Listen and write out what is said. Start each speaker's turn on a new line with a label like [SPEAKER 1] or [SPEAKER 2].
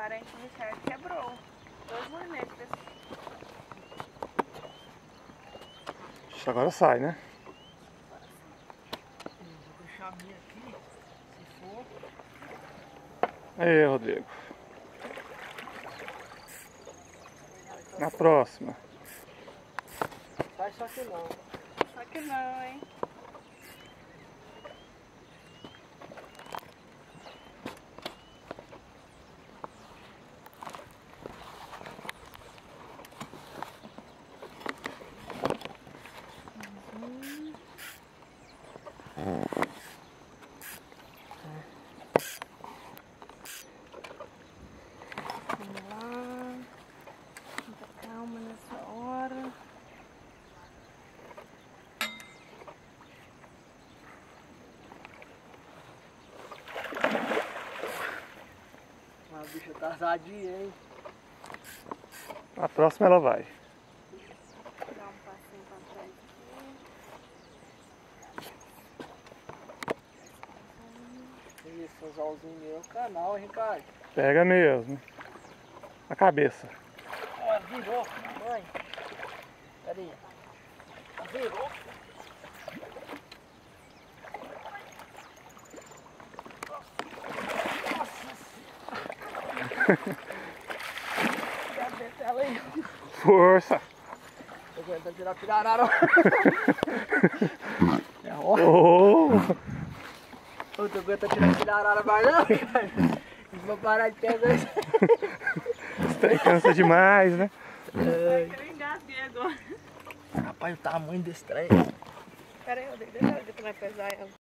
[SPEAKER 1] parente do Richard quebrou 2 manetes desse.
[SPEAKER 2] Agora sai, né?
[SPEAKER 3] Vou deixar a minha aqui, se for.
[SPEAKER 2] Aí, Rodrigo. Na próxima.
[SPEAKER 3] Sai só que não.
[SPEAKER 1] Só que não, hein? Vamos lá. Muita calma nessa hora.
[SPEAKER 3] A bicha tá sadia, hein?
[SPEAKER 2] Na próxima ela vai.
[SPEAKER 1] Dá um passinho pra trás aqui.
[SPEAKER 3] Isso, anzolzinho meu canal, hein, Ricardo?
[SPEAKER 2] Pega mesmo. Na cabeça.
[SPEAKER 3] Ó, virou, mãe. Cadê? Virou.
[SPEAKER 1] Cabeça ela aí.
[SPEAKER 2] Força!
[SPEAKER 3] Tô aguentando tirar a pirarara. É ó.
[SPEAKER 2] Oh!
[SPEAKER 3] Eu tô aguentando tirar a pirarara mais não, Ricardo. Não vou parar de pegar isso.
[SPEAKER 2] Esse trem cansa demais, né?
[SPEAKER 1] Eu engasguei agora.
[SPEAKER 3] Rapaz, o tamanho desse trem.
[SPEAKER 1] Pera aí, Rodrigo, deixa eu ver que vai pesar ela.